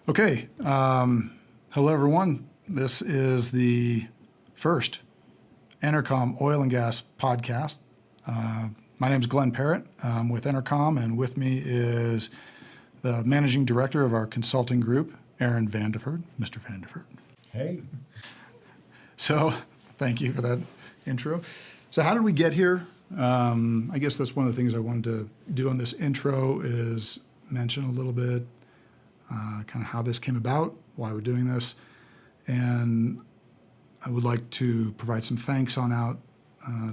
Okay. Hello, everyone. This is the first EnerCom oil and gas podcast. My name is Glen Parrott. I'm with EnerCom, and with me is the managing director of our consulting group, Aaron Vandeford. Mr. Vandeford. Hey. So, thank you for that intro. So, how did we get here? I guess that's one of the things I wanted to do on this intro is mention a little bit kind of how this came about, why we're doing this, and I would like to provide some thanks on out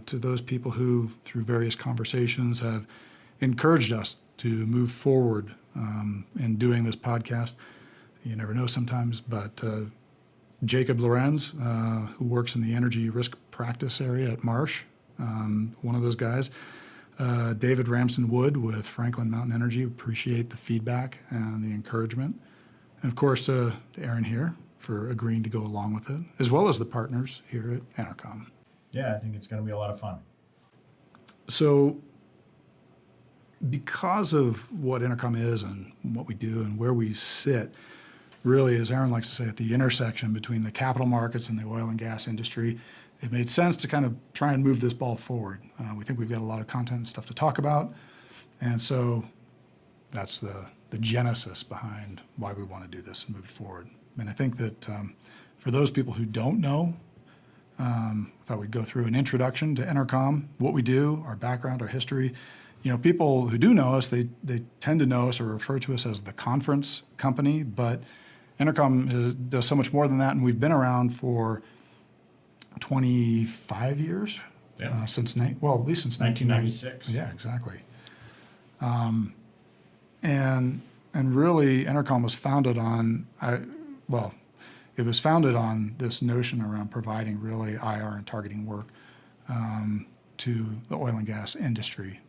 to those people who, through various conversations, have encouraged us to move forward in doing this podcast. You never know sometimes, but Jacob Lorenz, who works in the energy risk practice area at Marsh, one of those guys. David Ramsden Wood with Franklin Mountain Energy, appreciate the feedback and the encouragement. And of course, Aaron here for agreeing to go along with it, as well as the partners here at EnerCom. Yeah, I think it's going to be a lot of fun. So because of what EnerCom is and what we do and where we sit, really, as Aaron likes to say, at the intersection between the capital markets and the oil and gas industry, it made sense to kind of try and move this ball forward. We think we've got a lot of content and stuff to talk about, and so that's the genesis behind why we want to do this and move forward. And I think that for those people who don't know, I thought we'd go through an introduction to EnerCom, what we do, our background, our history. You know, people who do know us, they tend to know us or refer to us as the conference company, but EnerCom does so much more than that, and we've been around for 25 years, Yeah. at least since 1996. Yeah, exactly. And really, EnerCom was founded on, it was founded on this notion around providing really IR and targeting work to the oil and gas industry.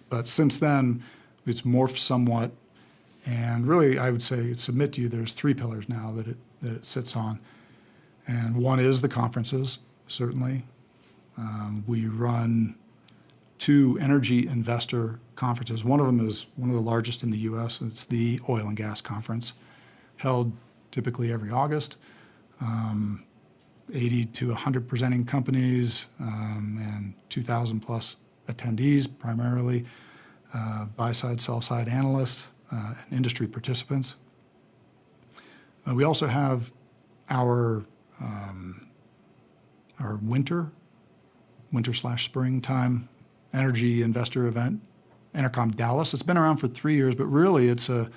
But since then, it's morphed somewhat, and really, I would say, submit to you, there's three pillars now that it sits on. And one is the conferences, certainly. We run two energy investor conferences. One of them is one of the largest in the U.S. It's the Oil and Gas Conference, held typically every August. 80 to 100 presenting companies and 2,000 plus attendees, primarily buy-side, sell-side analysts and industry participants. We also have our winter/springtime energy investor event, EnerCom Dallas. It's been around for 3 years, but really it's a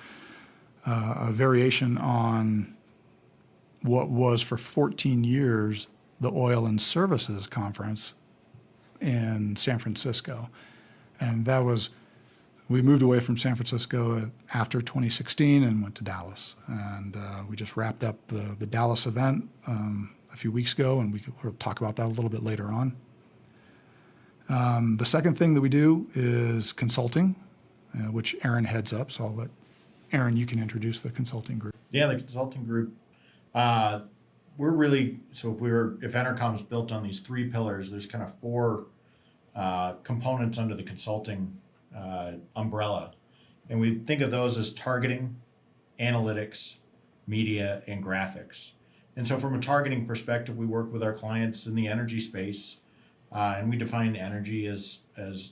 variation on what was for 14 years the Oil and Services Conference in San Francisco. And we moved away from San Francisco after 2016 and went to Dallas. And we just wrapped up the Dallas event a few weeks ago, and we'll talk about that a little bit later on. The second thing that we do is consulting, which Aaron heads up. So I'll let Aaron, you can introduce the consulting group. Yeah, the consulting group. We're really, so if EnerCom's built on these three pillars, there's kind of four components under the consulting umbrella. And we think of those as targeting, analytics, media, and graphics. And so from a targeting perspective, we work with our clients in the energy space, and we define energy as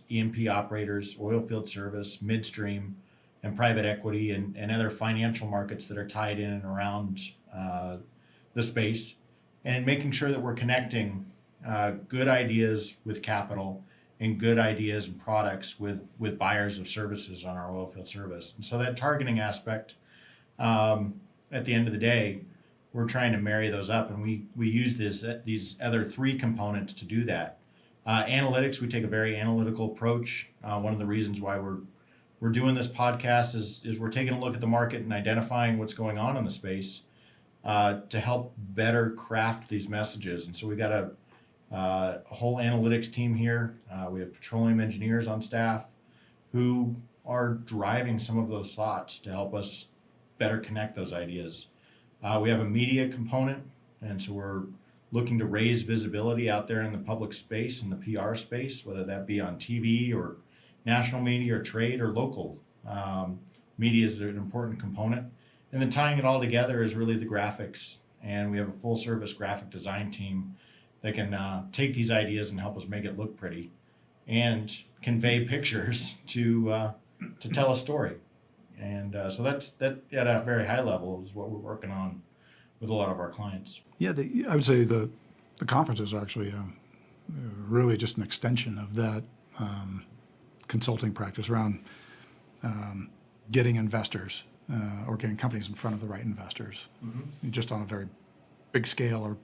E&P operators, oilfield service, midstream, and private equity, and other financial markets that are tied in and around the space, and making sure that we're connecting good ideas with capital and good ideas and products with buyers of services on our oilfield service. And so that targeting aspect, at the end of the day, we're trying to marry those up, and we use these other three components to do that. Analytics, we take a very analytical approach. One of the reasons why we're doing this podcast is we're taking a look at the market and identifying what's going on in the space to help better craft these messages. And so we got a whole analytics team here. We have petroleum engineers on staff who are driving some of those thoughts to help us better connect those ideas. We have a media component, and so we're looking to raise visibility out there in the public space and the PR space, whether that be on TV or national media or trade or local. Media is an important component. And then tying it all together is really the graphics. And we have a full service graphic design team that can take these ideas and help us make it look pretty and convey pictures to tell a story. And so that at a very high level is what we're working on with a lot of our clients. Yeah, I would say the conferences are actually really just an extension of that consulting practice around getting investors or getting companies in front of the right investors, just on a very big scale or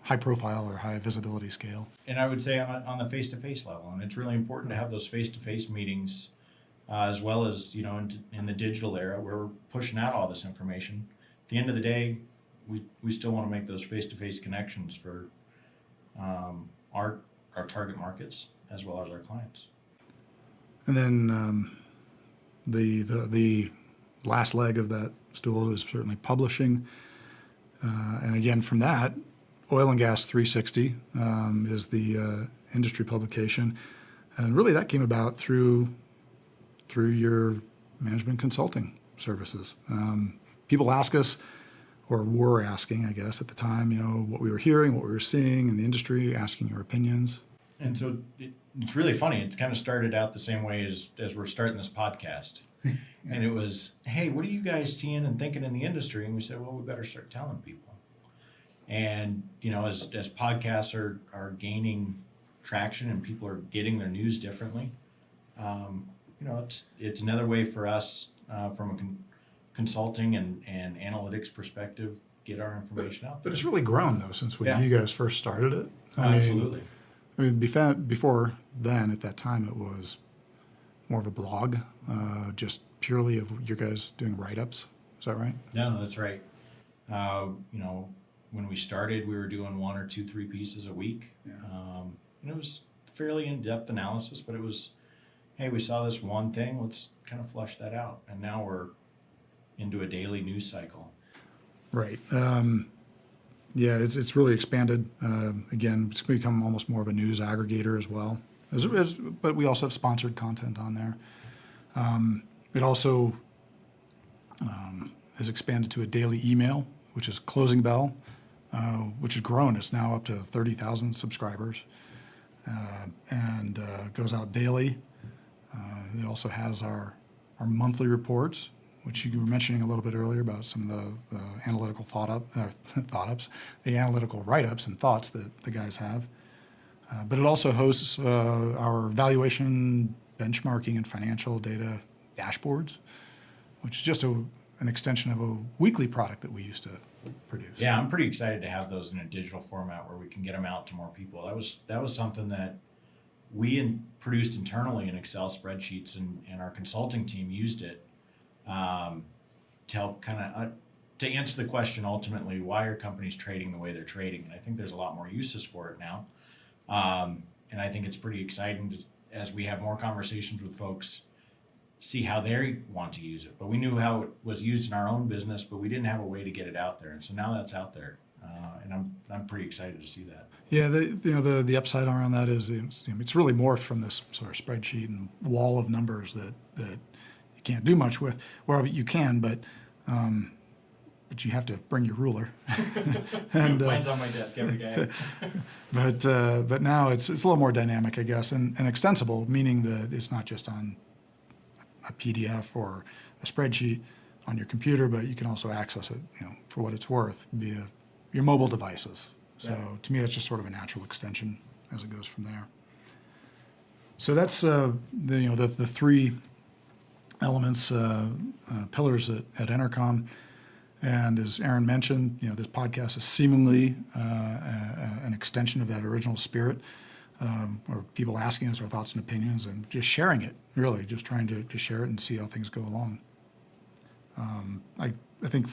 high profile or high visibility scale. And I would say on the face-to-face level, and it's really important to have those face-to-face meetings as well as, in the digital era where we're pushing out all this information. At the end of the day, we still want to make those face-to-face connections for our target markets as well as our clients. And then the last leg of that stool is certainly publishing. And again, from that, Oil and Gas 360 is the industry publication. And really that came about through your management consulting services. People ask us, or were asking, I guess, at the time, what we were hearing, what we were seeing in the industry, asking your opinions. And so it's really funny. It's kind of started out the same way as we're starting this podcast. And it was, hey, what are you guys seeing and thinking in the industry? And we said, well, we better start telling people. And, as podcasts are gaining traction and people are getting their news differently, it's another way for us from a consulting and analytics perspective, get our information out there. But it's really grown, though, since when you guys first started it. Absolutely. I mean, before then, at that time, it was more of a blog, just purely of you guys doing write-ups. Is that right? No, that's right. When we started, we were doing 1 or 2, 3 pieces a week. Yeah. And it was fairly in-depth analysis, but it was, hey, we saw this one thing, let's kind of flush that out. And now we're into a daily news cycle. Right. Yeah, it's really expanded. Again, it's become almost more of a news aggregator as well. But we also have sponsored content on there. It also has expanded to a daily email, which is Closing Bell, which has grown. It's now up to 30,000 subscribers and goes out daily. It also has our monthly reports, which you were mentioning a little bit earlier about some of the analytical the analytical write-ups and thoughts that the guys have. But it also hosts our valuation, benchmarking, and financial data dashboards, which is just an extension of a weekly product that we used to produce. Yeah, I'm pretty excited to have those in a digital format where we can get them out to more people. That was something that we produced internally in Excel spreadsheets, and our consulting team used it to help to answer the question ultimately, why are companies trading the way they're trading? And I think there's a lot more uses for it now. And I think it's pretty exciting as we have more conversations with folks, see how they want to use it. But we knew how it was used in our own business, but we didn't have a way to get it out there. And so now that's out there, and I'm pretty excited to see that. Yeah, the upside around that is it's really morphed from this sort of spreadsheet and wall of numbers that you can't do much with. Well, you can, but you have to bring your ruler. And mine's on my desk every day. But now it's a little more dynamic, I guess, and extensible, meaning that it's not just on a PDF or a spreadsheet on your computer, but you can also access it, for what it's worth via your mobile devices. So to me, that's just sort of a natural extension as it goes from there. So that's the three elements, pillars at EnerCom. And as Aaron mentioned, this podcast is seemingly an extension of that original spirit, or people asking us our thoughts and opinions and just sharing it, really, just trying to share it and see how things go along. I think,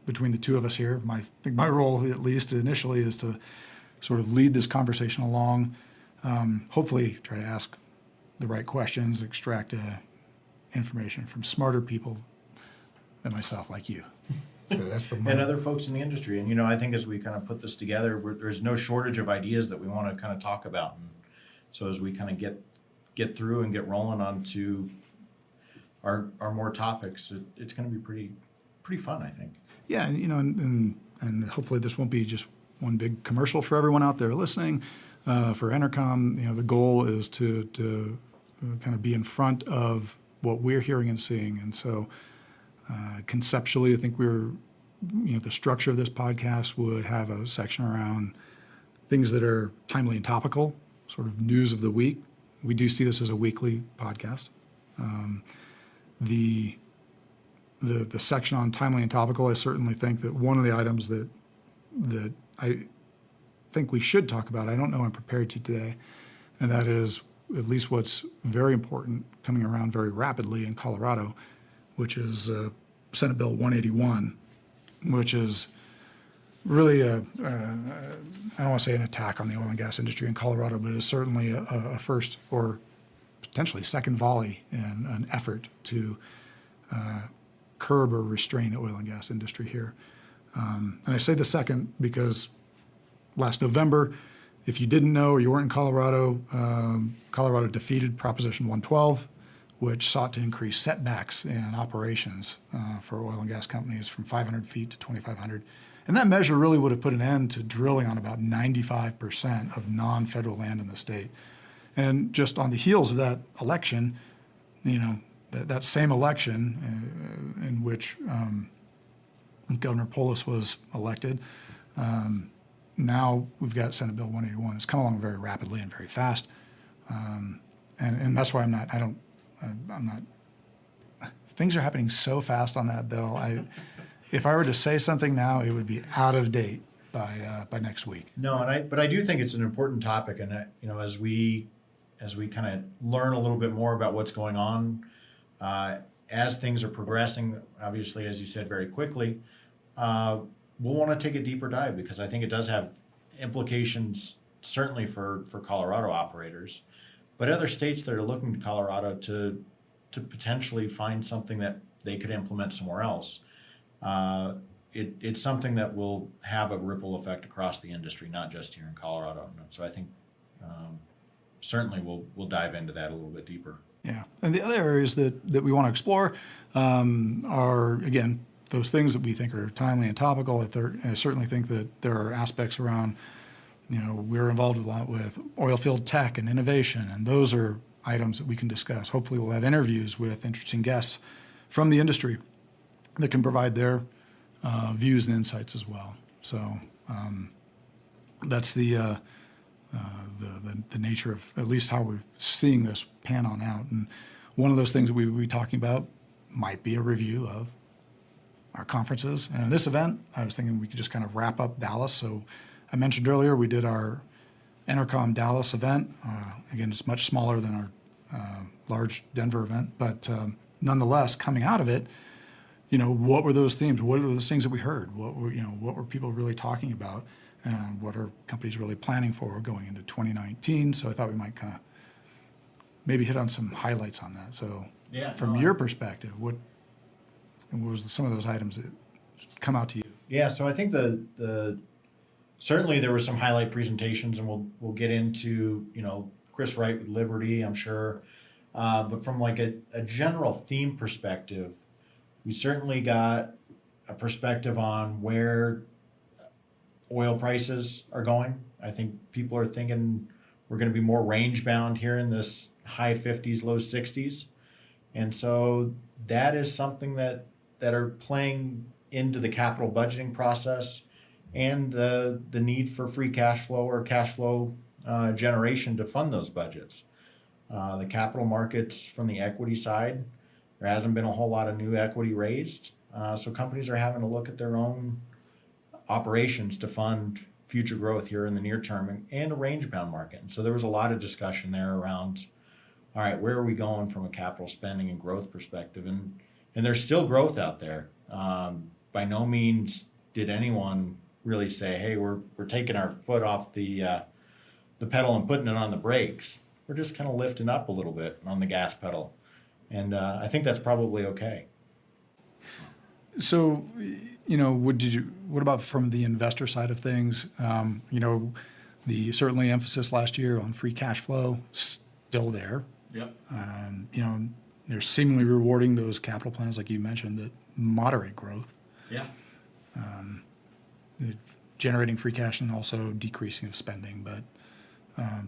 between the two of us here, I think my role, at least initially, is to sort of lead this conversation along, hopefully try to ask the right questions, extract information from smarter people than myself, like you. So that's and other folks in the industry. And, I think as we kind of put this together, there's no shortage of ideas that we want to kind of talk about. And so as we kind of get through and get rolling onto are more topics. It's going to be pretty fun, I think. Yeah, and and hopefully this won't be just one big commercial for everyone out there listening. For EnerCom, the goal is to kind of be in front of what we're hearing and seeing. And so conceptually, I think the structure of this podcast would have a section around things that are timely and topical, sort of news of the week. We do see this as a weekly podcast. The section on timely and topical, I certainly think that one of the items that I think we should talk about, I don't know I'm prepared to today, and that is at least what's very important coming around very rapidly in Colorado, which is Senate Bill 181, which is really I don't want to say an attack on the oil and gas industry in Colorado, but it is certainly a first or potentially second volley in an effort to curb or restrain the oil and gas industry here. And I say the second because last November, if you didn't know or you weren't in Colorado, Colorado defeated Proposition 112, which sought to increase setbacks in operations for oil and gas companies from 500 feet to 2,500. And that measure really would have put an end to drilling on about 95% of non-federal land in the state. And just on the heels of that election, that same election in which Governor Polis was elected, now we've got Senate Bill 181. It's come along very rapidly and very fast, and that's why I'm not. Things are happening so fast on that bill. If I were to say something now, it would be out of date by next week. No, but I do think it's an important topic, and as we kind of learn a little bit more about what's going on, as things are progressing, obviously, as you said, very quickly, we'll want to take a deeper dive because I think it does have implications certainly for Colorado operators, but other states that are looking to Colorado to potentially find something that they could implement somewhere else. It's something that will have a ripple effect across the industry, not just here in Colorado. So I think certainly we'll dive into that a little bit deeper. Yeah, and the other areas that we want to explore are, again, those things that we think are timely and topical. I certainly think that there are aspects around, we're involved a lot with oilfield tech and innovation, and those are items that we can discuss. Hopefully we'll have interviews with interesting guests from the industry that can provide their views and insights as well. So that's the nature of at least how we're seeing this pan on out. And one of those things that we will be talking about might be a review of our conferences. And in this event, I was thinking we could just kind of wrap up Dallas. So I mentioned earlier we did our EnerCom Dallas event. Again, it's much smaller than our large Denver event, but nonetheless, coming out of it, what were those themes? What were those things that we heard? What were people really talking about? And what are companies really planning for going into 2019? So I thought we might kind of maybe hit on some highlights on that. So from your perspective, what was some of those items that come out to you? Yeah, so I think the certainly there were some highlight presentations, and we'll get into Chris Wright with Liberty, I'm sure, but from like a general theme perspective, we certainly got a perspective on where oil prices are going. I think people are thinking we're going to be more range bound here in this high 50s, low 60s. And so that is something that are playing into the capital budgeting process and the need for free cash flow or cash flow generation to fund those budgets. The capital markets from the equity side, there hasn't been a whole lot of new equity raised. So companies are having to look at their own operations to fund future growth here in the near term and a range-bound market. And so there was a lot of discussion there around, all right, where are we going from a capital spending and growth perspective? And there's still growth out there. By no means did anyone really say, hey, we're taking our foot off the pedal and putting it on the brakes. We're just kind of lifting up a little bit on the gas pedal. And I think that's probably okay. So, what about from the investor side of things? The certainly emphasis last year on free cash flow, still there. Yep. they're seemingly rewarding those capital plans, like you mentioned, that moderate growth, Yeah. generating free cash and also decreasing of spending. But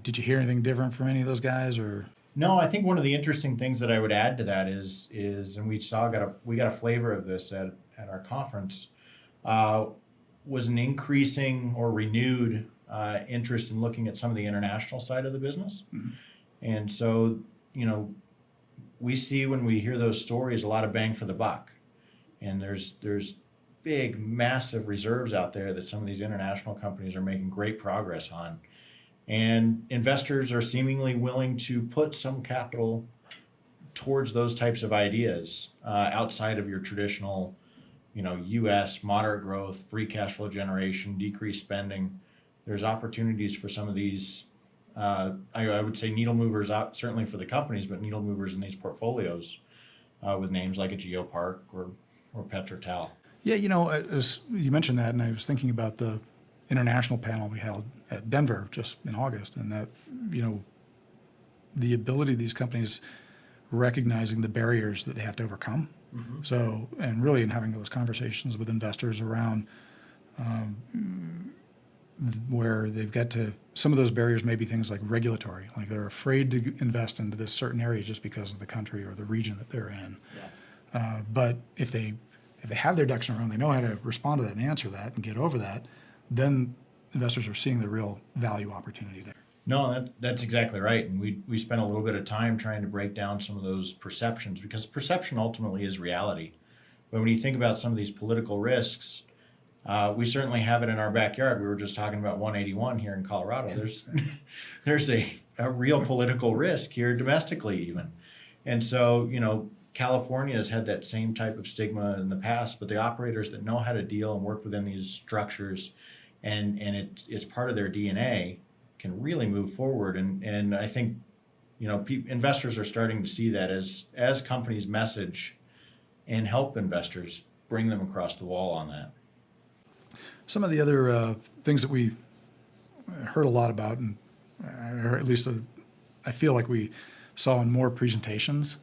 did you hear anything different from any of those guys, or? No, I think one of the interesting things that I would add to that is, and we got a flavor of this at our conference, was an increasing or renewed interest in looking at some of the international side of the business. Mm-hmm. And so, we see when we hear those stories a lot of bang for the buck, and there's big, massive reserves out there that some of these international companies are making great progress on. And investors are seemingly willing to put some capital towards those types of ideas outside of your traditional, U.S. moderate growth, free cash flow generation, decreased spending. There's opportunities for some of these, I would say needle movers out, certainly for the companies, but needle movers in these portfolios with names like a Geopark or PetroTal. Yeah, as you mentioned that, and I was thinking about the international panel we held at Denver just in August, and that, the ability of these companies recognizing the barriers that they have to overcome. Mm-hmm. So, and really in having those conversations with investors around where they've got to, some of those barriers may be things like regulatory, like they're afraid to invest into this certain area just because of the country or the region that they're in. Yeah. But if they have their ducks in a row and they know how to respond to that and answer that and get over that, then investors are seeing the real value opportunity there. No, that's exactly right. And we spent a little bit of time trying to break down some of those perceptions, because perception ultimately is reality. But when you think about some of these political risks, we certainly have it in our backyard. We were just talking about 181 here in Colorado. There's a real political risk here domestically even. And so, California has had that same type of stigma in the past, but the operators that know how to deal and work within these structures and it's part of their DNA can really move forward. And I think, investors are starting to see that as companies message and help investors bring them across the wall on that. Some of the other things that we heard a lot about, and or at least I feel like we saw in more presentations,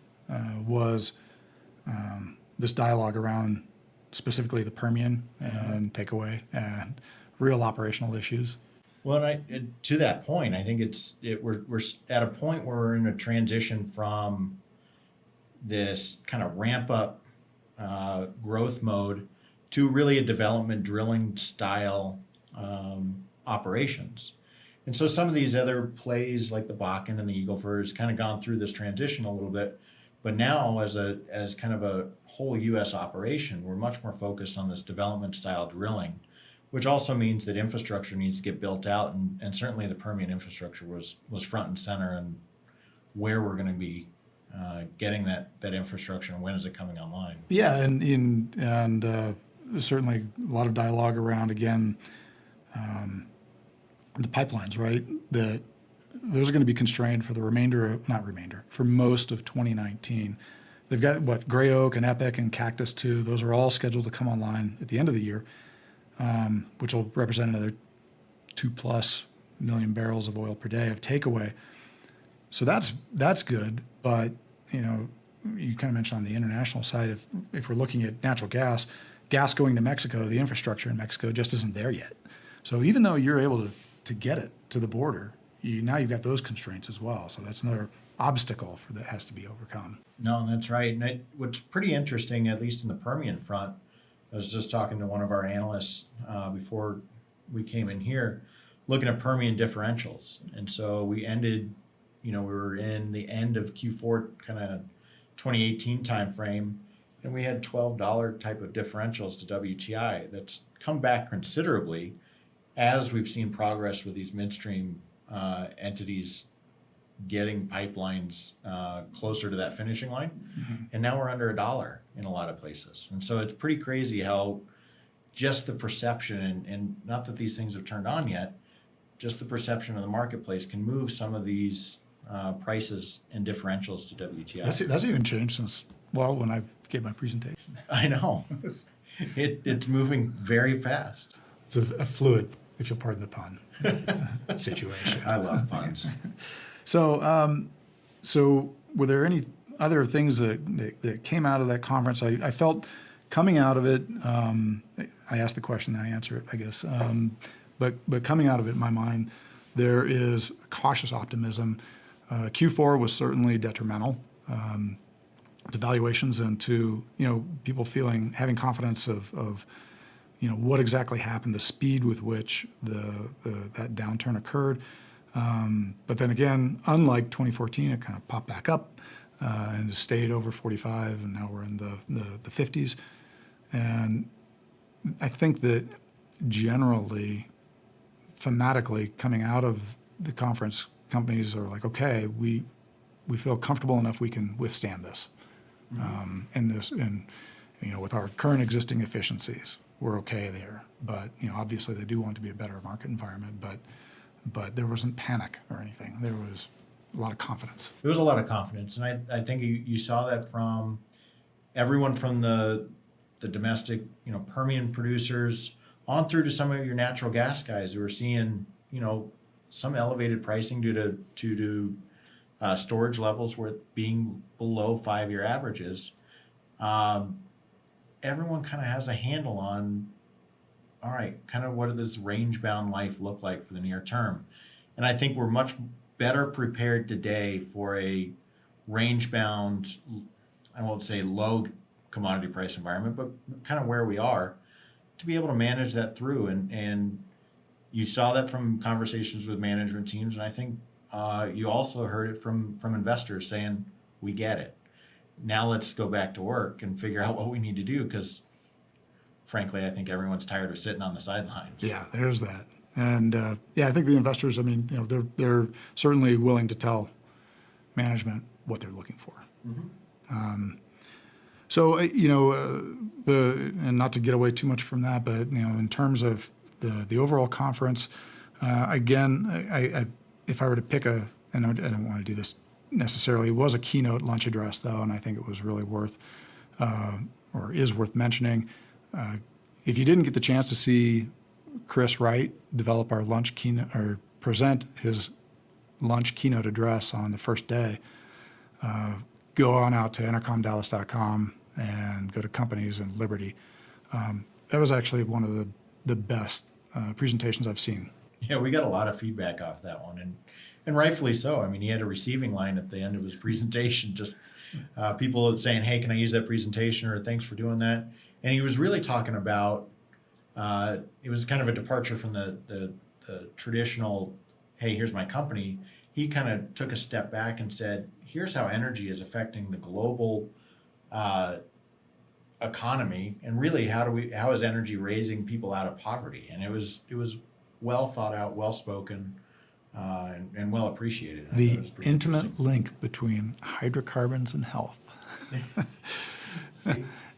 was this dialogue around specifically the Permian and takeaway and real operational issues. Well, to that point, I think we're at a point where we're in a transition from this kind of ramp up growth mode to really a development drilling style operations. And so some of these other plays like the Bakken and the Eagle Ford has kind of gone through this transition a little bit. But now as kind of a whole U.S. operation, we're much more focused on this development style drilling, which also means that infrastructure needs to get built out. And certainly the Permian infrastructure was front and center and where we're going to be getting that infrastructure and when is it coming online. Yeah, and certainly a lot of dialogue around, again, the pipelines, right? That those are going to be constrained for for most of 2019. They've got Gray Oak and Epic and Cactus 2. Those are all scheduled to come online at the end of the year, which will represent another 2+ million barrels of oil per day of takeaway. So that's good. But you kind of mentioned on the international side, if we're looking at natural gas going to Mexico, the infrastructure in Mexico just isn't there yet. So even though you're able to get it to the border, now you've got those constraints as well. So that's another obstacle that has to be overcome. No, that's right. And what's pretty interesting, at least in the Permian front, I was just talking to one of our analysts before we came in here, looking at Permian differentials. And so we ended, we were in the end of Q4 kind of 2018 timeframe, and we had $12 type of differentials to WTI. That's come back considerably as we've seen progress with these midstream entities getting pipelines closer to that finishing line. Mm-hmm. And now we're under $1 in a lot of places. And so it's pretty crazy how just the perception, and not that these things have turned on yet, just the perception of the marketplace can move some of these prices and differentials to WTI. That's even changed since, when I gave my presentation. I know. It's moving very fast. It's a fluid, if you'll pardon the pun, situation. I love puns. So were there any other things that came out of that conference, I felt coming out of it, I asked the question, then I answer it, I guess. But coming out of it, in my mind, there is cautious optimism. Q4 was certainly detrimental to valuations and to people having confidence of what exactly happened, the speed with which that downturn occurred. But then again, unlike 2014, it kind of popped back up and it stayed over 45, and now we're in the 50s. And I think that generally, thematically, coming out of the conference, companies are like, okay, we feel comfortable enough we can withstand this. With our current existing efficiencies, we're okay there. But obviously, they do want to be a better market environment. But there wasn't panic or anything. There was a lot of confidence. There was a lot of confidence, and I think you saw that from everyone from the domestic, Permian producers on through to some of your natural gas guys who are seeing, some elevated pricing due to storage levels being below 5-year averages. Everyone kind of has a handle on, all right, kind of what does range-bound life look like for the near term? And I think we're much better prepared today for a range-bound, I won't say low commodity price environment, but kind of where we are, to be able to manage that through. And you saw that from conversations with management teams, and I think you also heard it from investors saying, we get it. Now let's go back to work and figure out what we need to do, because frankly, I think everyone's tired of sitting on the sidelines. Yeah, there's that. And I think the investors, they're certainly willing to tell management what they're looking for. Mm-hmm. And not to get away too much from that, but in terms of the overall conference, again, if I were to pick and I don't want to do this necessarily, it was a keynote lunch address though, and I think it was really worth mentioning. If you didn't get the chance to see Chris Wright develop our lunch keynote or present his lunch keynote address on the first day, go on out to EnerComDallas.com and go to companies and Liberty. That was actually one of the best presentations I've seen. Yeah, we got a lot of feedback off that one, and rightfully so. He had a receiving line at the end of his presentation, just people saying, hey, can I use that presentation, or thanks for doing that. And he was really talking about, it was kind of a departure from the traditional, hey, here's my company. He kind of took a step back and said, here's how energy is affecting the global economy, and really how is energy raising people out of poverty? And it was well thought out, well spoken, and well appreciated. The intimate link between hydrocarbons and health.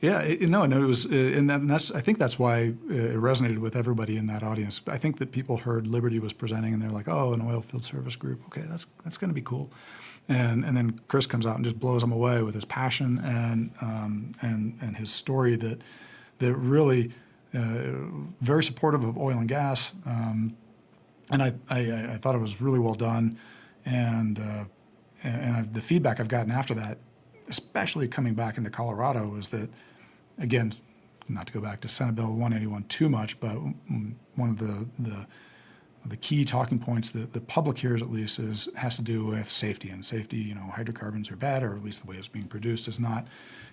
Yeah, it was, and I think that's why it resonated with everybody in that audience. I think that people heard Liberty was presenting, and they're like, "Oh, an oilfield service group. Okay, that's going to be cool." And then Chris comes out and just blows them away with his passion and his story that really very supportive of oil and gas. And I thought it was really well done, and the feedback I've gotten after that, especially coming back into Colorado, was that, again, not to go back to Senate Bill 181 too much, but one of the key talking points that the public hears at least has to do with safety. And safety, hydrocarbons are bad, or at least the way it's being produced is not.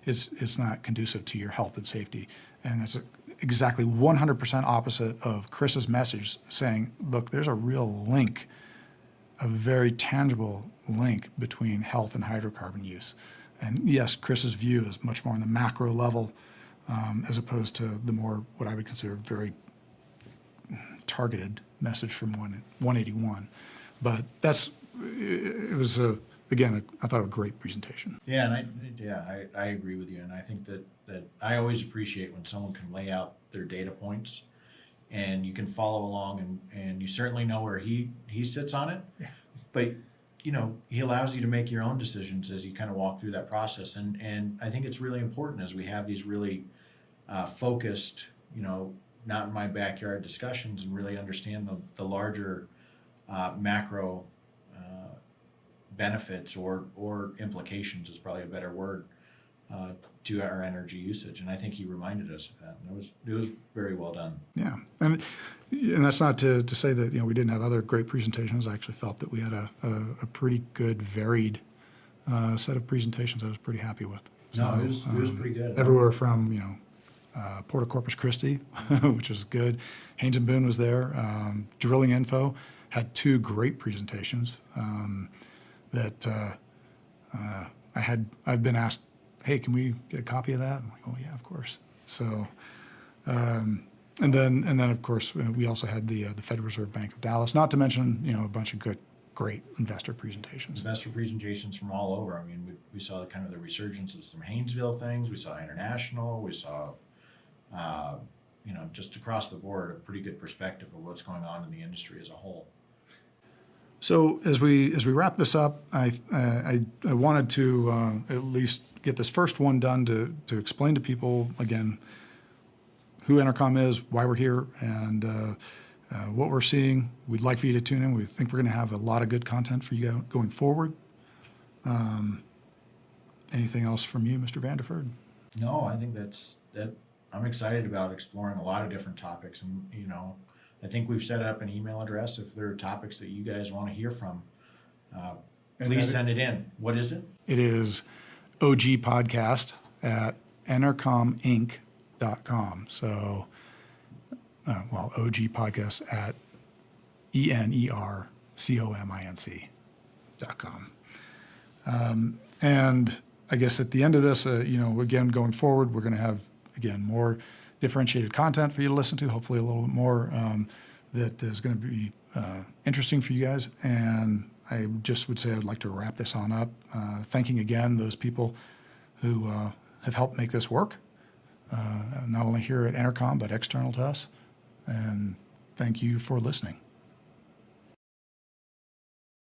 It's not conducive to your health and safety. And that's exactly 100% opposite of Chris's message, saying, look, there's a real link, a very tangible link between health and hydrocarbon use. And yes, Chris's view is much more on the macro level, as opposed to the more, what I would consider, very targeted message from 181. But it was, again, I thought a great presentation. Yeah, and I agree with you. And I think that I always appreciate when someone can lay out their data points and you can follow along, and you certainly know where he sits on it. Yeah. But he allows you to make your own decisions as you kind of walk through that process. And I think it's really important as we have these really focused, not in my backyard discussions, and really understand the larger macro benefits or implications is probably a better word to our energy usage. And I think he reminded us of that. And it was very well done. Yeah, and that's not to say that we didn't have other great presentations. I actually felt that we had a pretty good varied set of presentations. I was pretty happy with. No, it was pretty good. Everywhere from Port of Corpus Christi, which was good. Haynes and Boone was there. Drilling Info had two great presentations that I've been asked, hey, can we get a copy of that? I'm like, oh yeah, of course. So, and then of course we also had the Federal Reserve Bank of Dallas. Not to mention a bunch of great investor presentations. Investor presentations from all over. I mean, we saw kind of the resurgence of some Haynesville things. We saw international. We saw, just across the board, a pretty good perspective of what's going on in the industry as a whole. So as we wrap this up, I wanted to at least get this first one done to explain to people again who EnerCom is, why we're here, and what we're seeing. We'd like for you to tune in. We think we're going to have a lot of good content for you going forward. Anything else from you, Mr. Vandeford? No, I think that. I'm excited about exploring a lot of different topics, and I think we've set up an email address. If there are topics that you guys want to hear from, please send it in. What is it? It is ogpodcast at enercominc.com. So, ogpodcast at enercominc.com. And I guess at the end of this, again, going forward, we're going to have, again, more differentiated content for you to listen to, hopefully a little bit more that is going to be interesting for you guys. And I just would say I'd like to wrap this on up, thanking again those people who have helped make this work, not only here at EnerCom, but external to us. And thank you for listening.